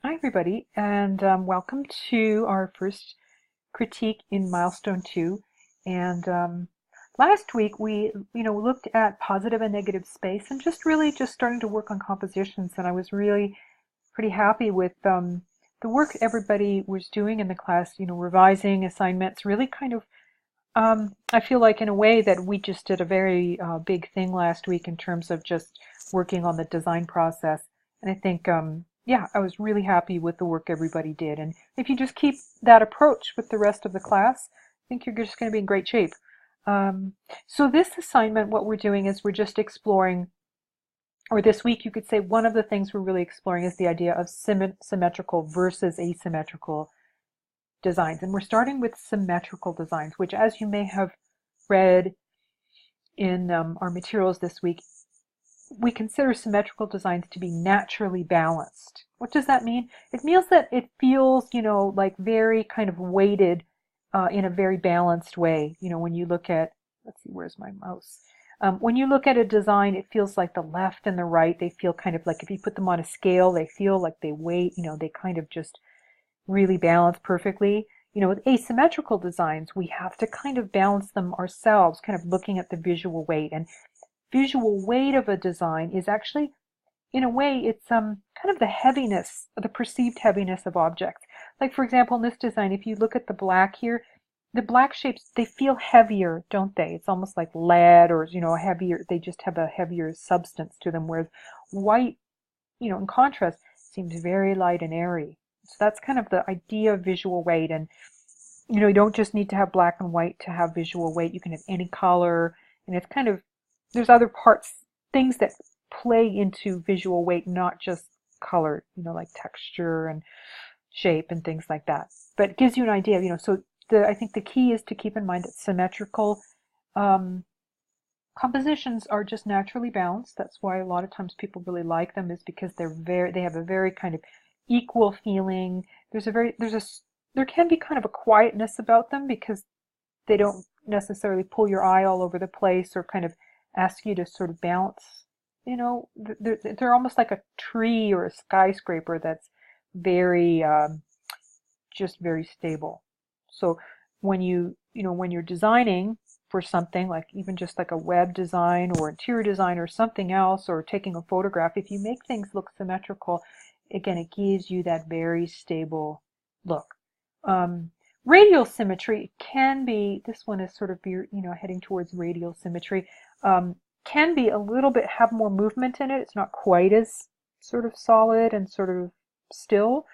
Hi everybody, and welcome to our first critique in Milestone 2. And last week we, looked at positive and negative space and just starting to work on compositions. And I was really pretty happy with the work everybody was doing in the class, revising assignments, really kind of, I feel like in a way that we just did a very big thing last week in terms of just working on the design process. And I think, yeah, I was really happy with the work everybody did. And if you just keep that approach with the rest of the class, I think you're just going to be in great shape. So this assignment, what we're doing is we're just exploring, or this week you could say one of the things we're really exploring is the idea of symmetrical versus asymmetrical designs. And we're starting with symmetrical designs, which, as you may have read in our materials this week, we consider symmetrical designs to be naturally balanced. What does that mean? It means that it feels, like very kind of weighted in a very balanced way. When you look at, let's see, where's my mouse? When you look at a design, it feels like the left and the right, they feel kind of like if you put them on a scale, they feel like they weigh, they kind of just really balance perfectly. With asymmetrical designs, we have to kind of balance them ourselves, kind of looking at the visual weight. And visual weight of a design is actually, in a way, it's kind of the heaviness, the perceived heaviness of objects. Like, for example, in this design, if you look at the black here, the black shapes, they feel heavier, don't they? It's almost like lead or, heavier, they just have a heavier substance to them, whereas white, in contrast, seems very light and airy. So that's kind of the idea of visual weight. And, you don't just need to have black and white to have visual weight. You can have any color. And it's kind of, there's other parts, things that play into visual weight, not just color, like texture and shape and things like that. But it gives you an idea, so I think the key is to keep in mind that symmetrical compositions are just naturally balanced. That's why a lot of times people really like them, is because they have a very kind of equal feeling. There can be kind of a quietness about them because they don't necessarily pull your eye all over the place or kind of ask you to sort of balance. They're almost like a tree or a skyscraper that's very just very stable. So when when you're designing for something, like even just like a web design or interior design or something else, or taking a photograph, if you make things look symmetrical, again, it gives you that very stable look. Radial symmetry can be, this one is sort of, heading towards radial symmetry, can be a little bit, have more movement in it. It's not quite as sort of solid and sort of still.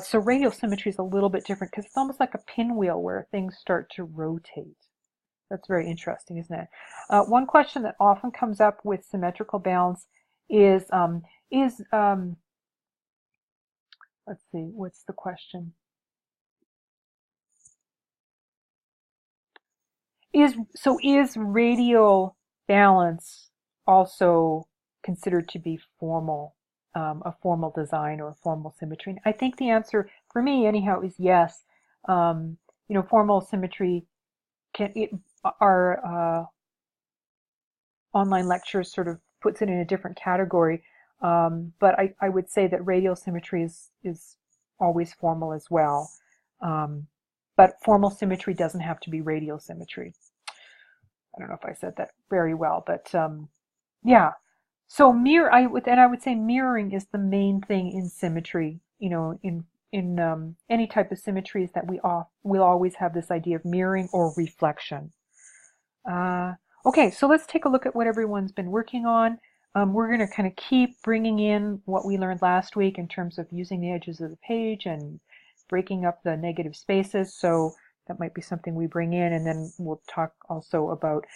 So radial symmetry is a little bit different because it's almost like a pinwheel where things start to rotate. That's very interesting, isn't it? One question that often comes up with symmetrical balance is let's see, what's the question? Is radial balance also considered to be formal, a formal design or a formal symmetry? And I think the answer, for me anyhow, is yes. Formal symmetry our online lectures sort of puts it in a different category, but I would say that radial symmetry is always formal as well. But formal symmetry doesn't have to be radial symmetry. I don't know if I said that very well, but yeah. So I would say mirroring is the main thing in symmetry. In any type of symmetries that we'll always have this idea of mirroring or reflection. Okay, so let's take a look at what everyone's been working on. We're going to kind of keep bringing in what we learned last week in terms of using the edges of the page and breaking up the negative spaces. So that might be something we bring in, and then we'll talk also about,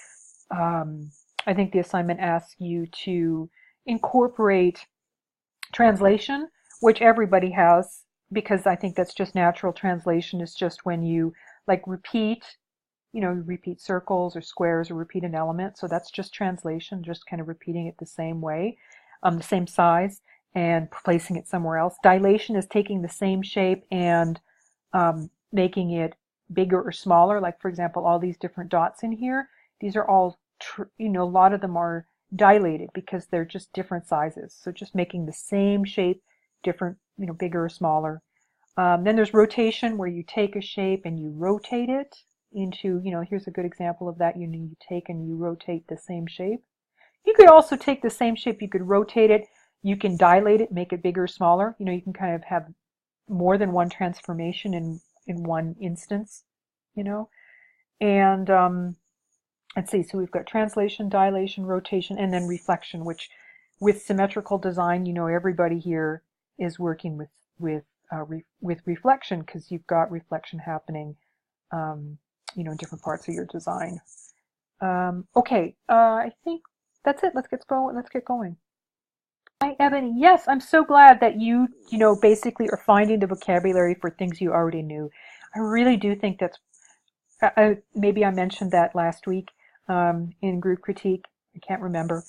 I think the assignment asks you to incorporate translation, which everybody has, because I think that's just natural. Translation is just when you like repeat circles or squares or repeat an element. So that's just translation, just kind of repeating it the same way, the same size, and placing it somewhere else. Dilation is taking the same shape and making it bigger or smaller. Like, for example, all these different dots in here, these are all, a lot of them are dilated because they're just different sizes. So just making the same shape, different, bigger or smaller. Then there's rotation, where you take a shape and you rotate it into, here's a good example of that. You take and you rotate the same shape. You could also take the same shape, you could rotate it, you can dilate it, make it bigger or smaller. You can kind of have more than one transformation in one instance, And let's see, so we've got translation, dilation, rotation, and then reflection, which with symmetrical design, everybody here is working with reflection, because you've got reflection happening, in different parts of your design. Okay, I think that's it. Let's get going. Hi, Ebony. Yes, I'm so glad that you basically are finding the vocabulary for things you already knew. I really do think that's, maybe I mentioned that last week in group critique. I can't remember.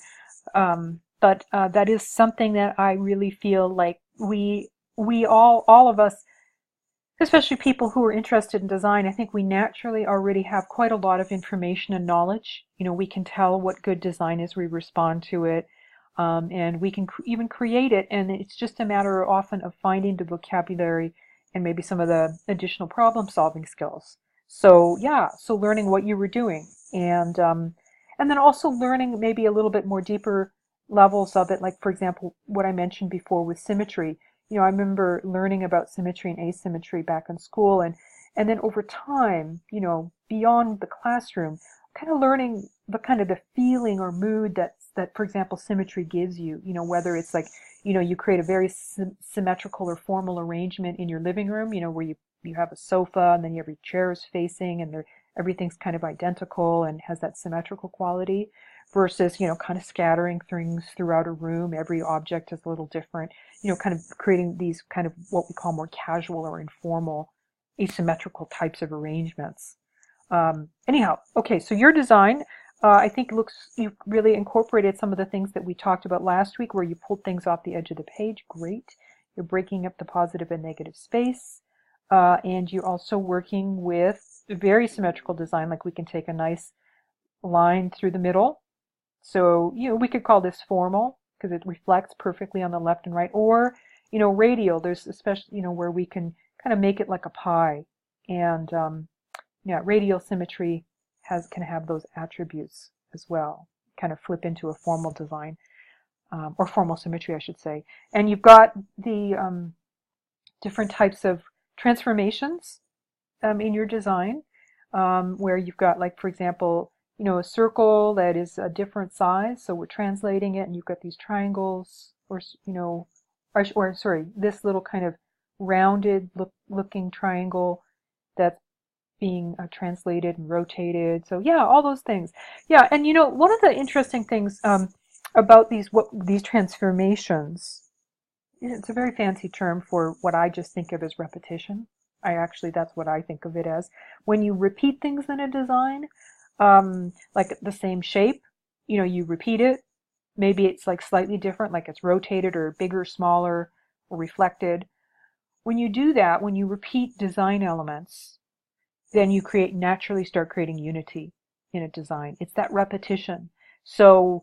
But that is something that I really feel like we all of us, especially people who are interested in design, I think we naturally already have quite a lot of information and knowledge. We can tell what good design is, we respond to it, and we can even create it, and it's just a matter often of finding the vocabulary and maybe some of the additional problem-solving skills. So yeah, so learning what you were doing, and then also learning maybe a little bit more deeper levels of it, like for example, what I mentioned before with symmetry. I remember learning about symmetry and asymmetry back in school, and then over time, beyond the classroom, kind of learning the feeling or mood that, for example, symmetry gives you. Whether it's like, you create a very symmetrical or formal arrangement in your living room, where you have a sofa and then you have your chairs facing, and everything's kind of identical and has that symmetrical quality, versus, kind of scattering things throughout a room. Every object is a little different, kind of creating these kind of what we call more casual or informal asymmetrical types of arrangements. Anyhow, okay, so your design, I think you've really incorporated some of the things that we talked about last week, where you pulled things off the edge of the page. Great. You're breaking up the positive and negative space. And you're also working with very symmetrical design, like we can take a nice line through the middle. So, we could call this formal because it reflects perfectly on the left and right, or, radial. There's especially, where we can kind of make it like a pie. And, yeah, radial symmetry can have those attributes as well, kind of flip into a formal design, or formal symmetry, I should say. And you've got the different types of transformations in your design, where you've got, like, for example, a circle that is a different size, so we're translating it, and you've got these triangles, or sorry, this little kind of rounded looking triangle that's being translated and rotated. So yeah, all those things. Yeah, and one of the interesting things about these transformations, it's a very fancy term for what I just think of as repetition. That's what I think of it as. When you repeat things in a design, like the same shape, you repeat it. Maybe it's like slightly different, like it's rotated or bigger, smaller, or reflected. When you do that, when you repeat design elements, then you naturally start creating unity in a design. It's that repetition. So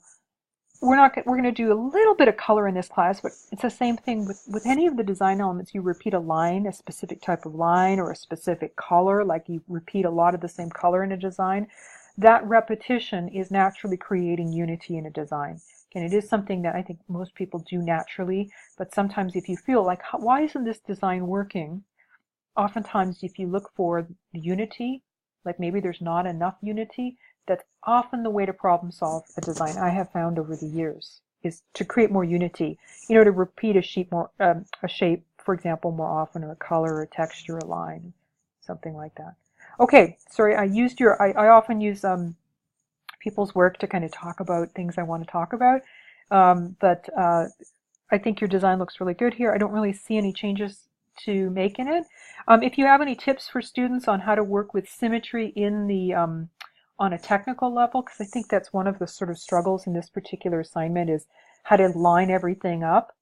we're going to do a little bit of color in this class, but it's the same thing with any of the design elements. You repeat a line, a specific type of line, or a specific color, like you repeat a lot of the same color in a design. That repetition is naturally creating unity in a design. And it is something that I think most people do naturally, but sometimes if you feel like, why isn't this design working? Oftentimes if you look for the unity, like maybe there's not enough unity, that's often the way to problem solve a design, I have found over the years, is to create more unity. To repeat a shape, for example, more often, or a color, or a texture, a line, something like that. Okay, sorry, I often use people's work to kind of talk about things I want to talk about, but I think your design looks really good here. I don't really see any changes to make in it. If you have any tips for students on how to work with symmetry in the on a technical level, because I think that's one of the sort of struggles in this particular assignment, is how to line everything up.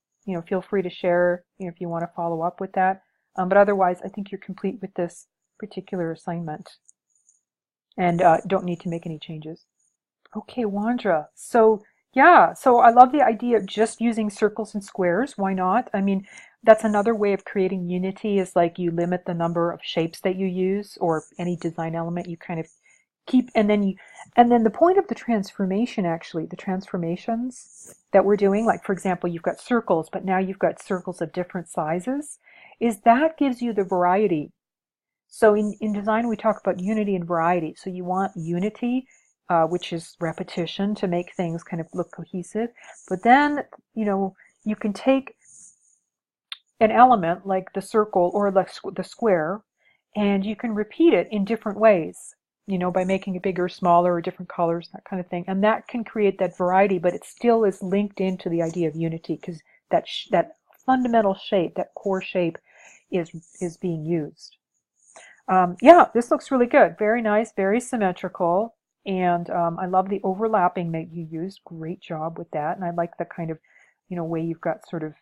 Feel free to share if you want to follow up with that. But otherwise, I think you're complete with this particular assignment, and don't need to make any changes. Okay, Wandra. So yeah, so I love the idea of just using circles and squares. Why not? I mean, That's another way of creating unity, is like you limit the number of shapes that you use, or any design element you kind of keep, and then the point of the transformation, actually, the transformations that we're doing, like for example, you've got circles, but now you've got circles of different sizes, is that gives you the variety. So in design, we talk about unity and variety. So you want unity, which is repetition, to make things kind of look cohesive. But then, you can take an element like the circle or the square, and you can repeat it in different ways, by making it bigger, smaller, or different colors, that kind of thing. And that can create that variety, but it still is linked into the idea of unity, because that fundamental shape, that core shape, is being used. Yeah, this looks really good. Very nice, very symmetrical. And I love the overlapping that you used. Great job with that. And I like the kind of, way you've got sort of,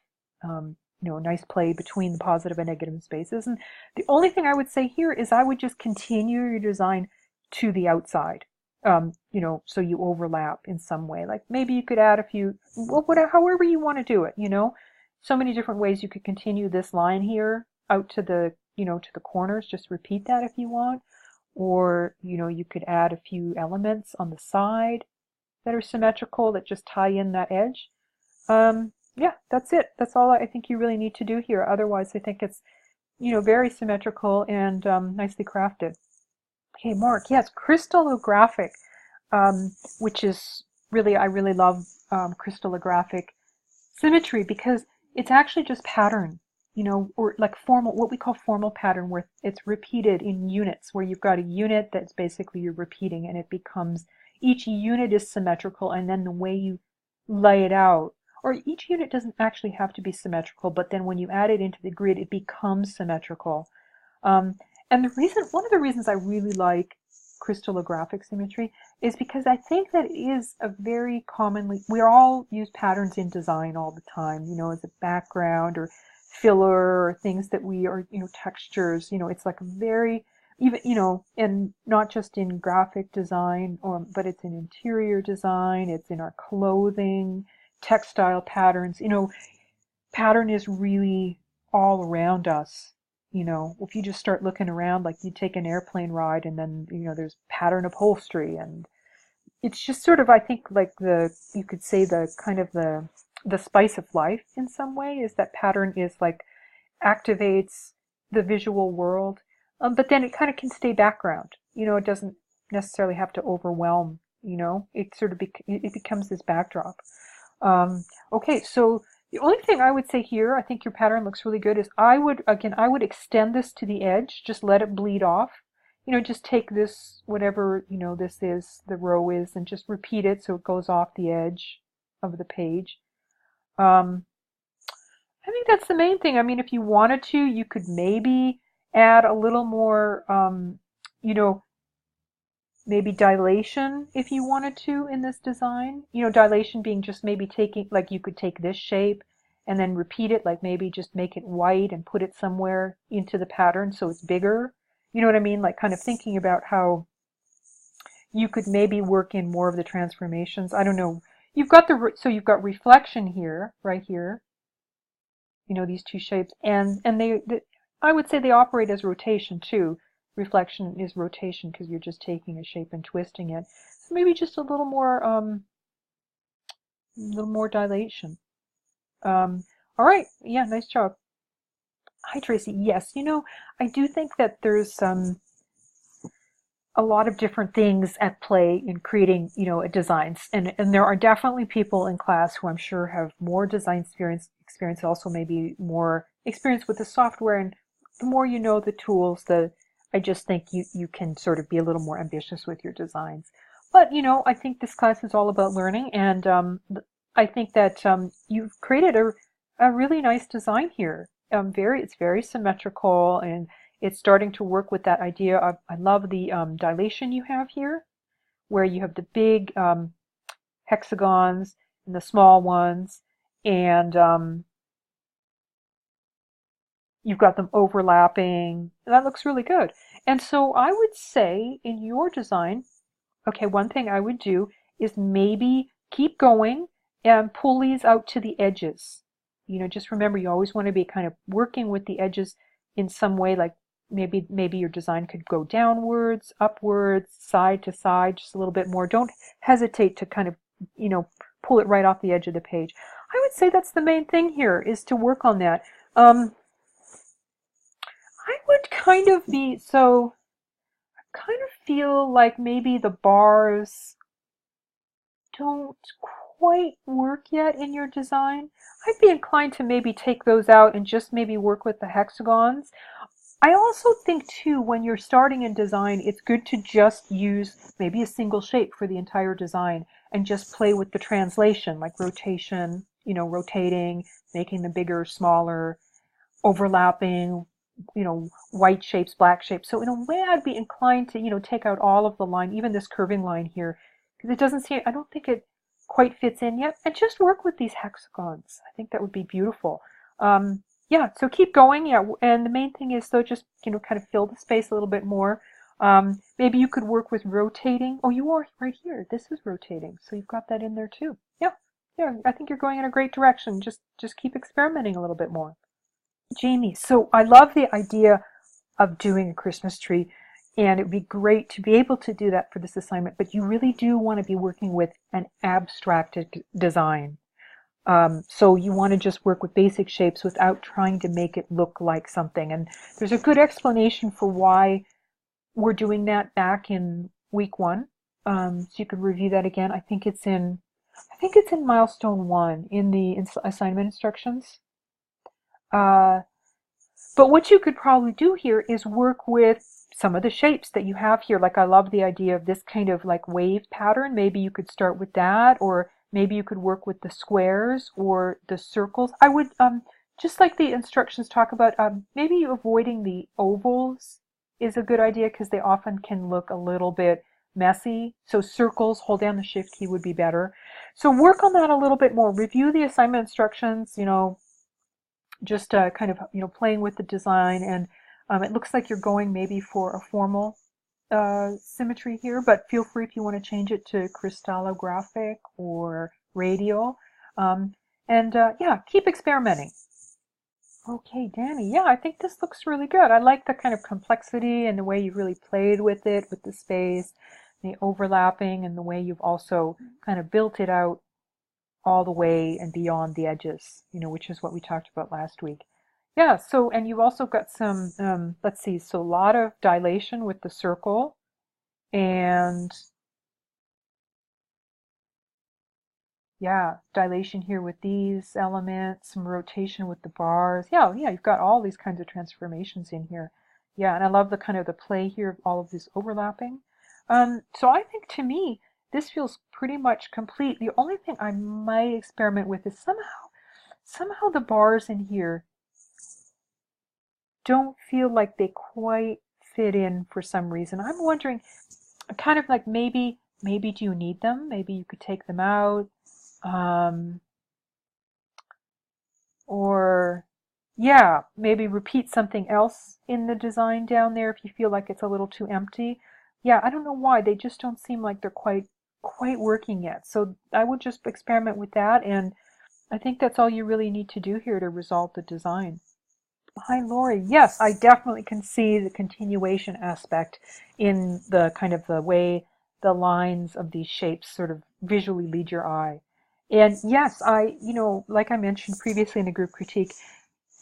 a nice play between the positive and negative spaces. And the only thing I would say here is I would just continue your design to the outside. So you overlap in some way. Like maybe you could add a few, well, whatever, however you want to do it, So many different ways you could continue this line here out to the to the corners. Just repeat that if you want. Or, you could add a few elements on the side that are symmetrical that just tie in that edge. Yeah, that's it. That's all I think you really need to do here. Otherwise, I think it's, very symmetrical and nicely crafted. Okay, Mark, yes, crystallographic, which is really, I really love crystallographic symmetry, because it's actually just pattern, or like formal, what we call formal pattern, where it's repeated in units, where you've got a unit that's basically you're repeating, and it becomes, each unit is symmetrical, and then the way you lay it out, or each unit doesn't actually have to be symmetrical, but then when you add it into the grid, it becomes symmetrical. And one of the reasons I really like crystallographic symmetry is because I think that it is a very commonly, we all use patterns in design all the time, as a background or filler, or things that we are, textures, it's like very, even, and not just in graphic design, but it's in interior design, it's in our clothing, textile patterns, pattern is really all around us. If you just start looking around, like you take an airplane ride, and then, there's pattern upholstery, and it's just sort of, I think, like you could say the kind of the spice of life in some way, is that pattern is like activates the visual world, but then it kind of can stay background. It doesn't necessarily have to overwhelm. It sort of it becomes this backdrop. Okay, so the only thing I would say here, I think your pattern looks really good, is I would extend this to the edge, just let it bleed off. Just take this, whatever, this is, the row is, and just repeat it so it goes off the edge of the page. I think that's the main thing. I mean, if you wanted to, you could maybe add a little more, maybe dilation if you wanted to in this design. Dilation being just maybe taking, like you could take this shape and then repeat it, like maybe just make it white and put it somewhere into the pattern so it's bigger. You know what I mean? Like kind of thinking about how you could maybe work in more of the transformations. I don't know. You've got you've got reflection here, right here. These two shapes, and I would say they operate as rotation too. Reflection is rotation because you're just taking a shape and twisting it. So maybe just a little more dilation. All right, yeah, nice job. Hi, Tracy. Yes, I do think that there's a lot of different things at play in creating, designs, and there are definitely people in class who I'm sure have more design experience, also maybe more experience with the software, and the more you know the tools, I just think you can sort of be a little more ambitious with your designs. But I think this class is all about learning, and I think that you've created a really nice design here. It's very symmetrical, and it's starting to work with that idea of, I love the dilation you have here, where you have the big hexagons and the small ones, and you've got them overlapping. That looks really good. And so I would say in your design, okay, one thing I would do is maybe keep going and pull these out to the edges. just remember you always want to be kind of working with the edges in some way, like maybe your design could go downwards, upwards, side to side, just a little bit more. Don't hesitate to kind of, pull it right off the edge of the page. I would say that's the main thing here, is to work on that. I would kind of feel like maybe the bars don't quite work yet in your design. I'd be inclined to maybe take those out and just maybe work with the hexagons. I also think too, when you're starting in design, it's good to just use maybe a single shape for the entire design and just play with the translation, like rotation, rotating, making them bigger, smaller, overlapping, white shapes, black shapes. So in a way, I'd be inclined to, take out all of the line, even this curving line here, because it doesn't seem, I don't think it quite fits in yet. And just work with these hexagons. I think that would be beautiful. Yeah, so keep going. Yeah, and the main thing is, though, just, kind of fill the space a little bit more. Maybe you could work with rotating. Oh, you are right here. This is rotating. So you've got that in there too. Yeah, yeah, I think you're going in a great direction. Just keep experimenting a little bit more. Jamie, so I love the idea of doing a Christmas tree, and it would be great to be able to do that for this assignment, but you really do want to be working with an abstracted design. So you want to just work with basic shapes without trying to make it look like something. And there's a good explanation for why we're doing that back in week 1. So you could review that again. I think it's in milestone 1 in the assignment instructions. But what you could probably do here is work with some of the shapes that you have here. Like, I love the idea of this kind of like wave pattern. Maybe you could start with that, or maybe you could work with the squares or the circles. I would, just like the instructions talk about, maybe avoiding the ovals is a good idea because they often can look a little bit messy. So circles, hold down the shift key would be better. So work on that a little bit more. Review the assignment instructions, just kind of, playing with the design. And it looks like you're going maybe for a formal symmetry here, but feel free if you want to change it to crystallographic or radial. Yeah, keep experimenting. Okay, Danny. Yeah, I think this looks really good. I like the kind of complexity and the way you really played with it, with the space, the overlapping, and the way you've also kind of built it out all the way and beyond the edges, which is what we talked about last week. Yeah, so, and you've also got some, let's see, so a lot of dilation with the circle, and yeah, dilation here with these elements, some rotation with the bars. Yeah, yeah, you've got all these kinds of transformations in here. Yeah, and I love the kind of the play here of all of this overlapping. So I think, to me, this feels pretty much complete. The only thing I might experiment with is somehow the bars in here don't feel like they quite fit in for some reason. I'm wondering, kind of like, maybe do you need them? Maybe you could take them out. Or yeah, maybe repeat something else in the design down there if you feel like it's a little too empty. Yeah, I don't know why. They just don't seem like they're quite working yet. So I would just experiment with that, and I think that's all you really need to do here to resolve the design. Hi, Lori. Yes, I definitely can see the continuation aspect in the kind of the way the lines of these shapes sort of visually lead your eye. And yes, like I mentioned previously in the group critique,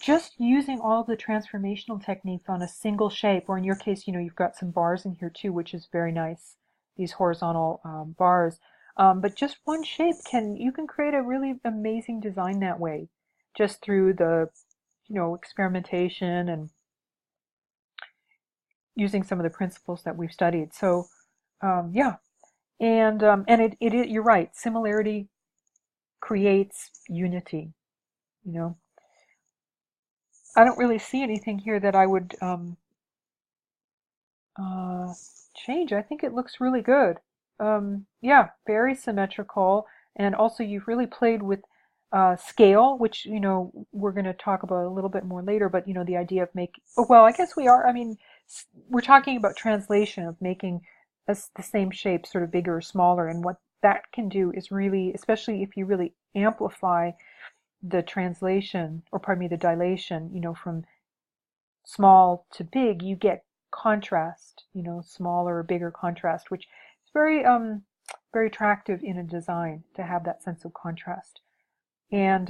just using all the transformational techniques on a single shape, or in your case, you've got some bars in here too, which is very nice, these horizontal bars. But just one shape you can create a really amazing design that way, just through the experimentation and using some of the principles that we've studied. So yeah, and you're right. Similarity creates unity. I don't really see anything here that I would change. I think it looks really good. Yeah, very symmetrical, and also you've really played with scale, which we're going to talk about a little bit more later. But the idea of well, I guess we are. I mean, we're talking about translation, of making the same shape sort of bigger or smaller, and what that can do is really, especially if you really amplify the translation, or pardon me, the dilation, from small to big, you get contrast, smaller or bigger contrast, which is very attractive in a design to have that sense of contrast. And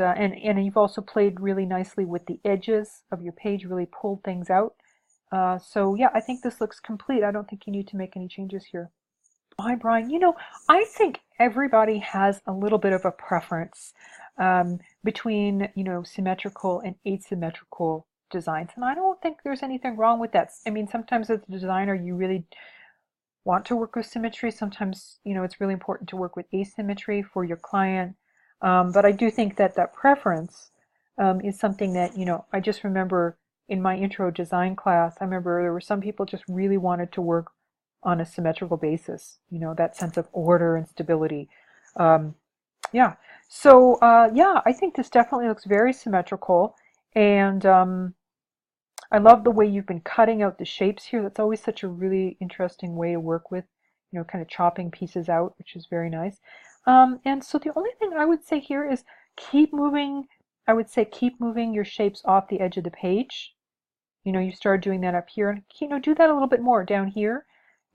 you've also played really nicely with the edges of your page, really pulled things out. So yeah, I think this looks complete. I don't think you need to make any changes here. Hi, Brian. I think everybody has a little bit of a preference between, symmetrical and asymmetrical designs. And I don't think there's anything wrong with that. I mean, sometimes as a designer, you really want to work with symmetry. Sometimes, it's really important to work with asymmetry for your client. But I do think that that preference is something that, I just remember in my intro design class, I remember there were some people just really wanted to work on a symmetrical basis, that sense of order and stability. Yeah. So, yeah, I think this definitely looks very symmetrical. And I love the way you've been cutting out the shapes here. That's always such a really interesting way to work with, kind of chopping pieces out, which is very nice. And so the only thing I would say here is keep moving. I would say keep moving your shapes off the edge of the page. You start doing that up here, and do that a little bit more down here.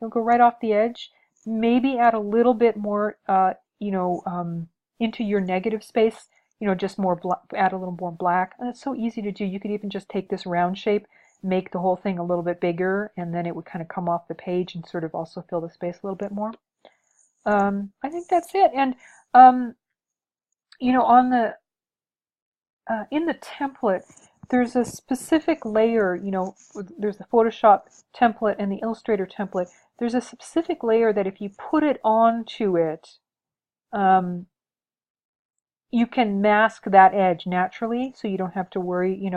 You'll go right off the edge. Maybe add a little bit more, into your negative space. Just add a little more black. And it's so easy to do. You could even just take this round shape, make the whole thing a little bit bigger, and then it would kind of come off the page and sort of also fill the space a little bit more. I think that's it. And on the in the template, there's a specific layer. There's the Photoshop template and the Illustrator template. There's a specific layer that if you put it onto it, you can mask that edge naturally, so you don't have to worry,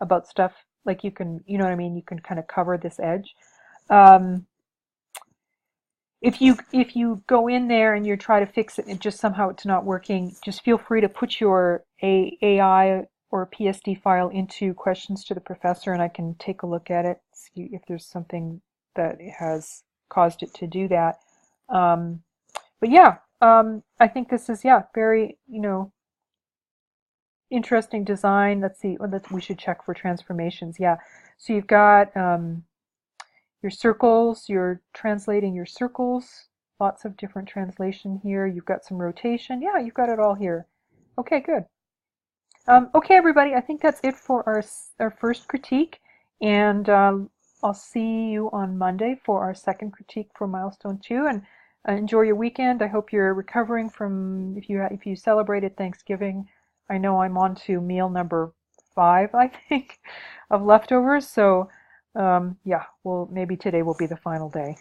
about stuff. Like you can, you know what I mean? You can kind of cover this edge. If you go in there and you try to fix it and just somehow it's not working, just feel free to put your AI or PSD file into questions to the professor, and I can take a look at it, see if there's something that has caused it to do that. But yeah, I think this is, very, interesting design. Let's see, we should check for transformations. Yeah, so you've got your circles, you're translating your circles, lots of different translation here. You've got some rotation. Yeah, you've got it all here. Okay, good. Okay, everybody, I think that's it for our first critique, and I'll see you on Monday for our second critique for Milestone 2, and enjoy your weekend. I hope you're recovering from, if you celebrated Thanksgiving. I know I'm on to meal number 5, I think, of leftovers, so yeah, well, maybe today will be the final day.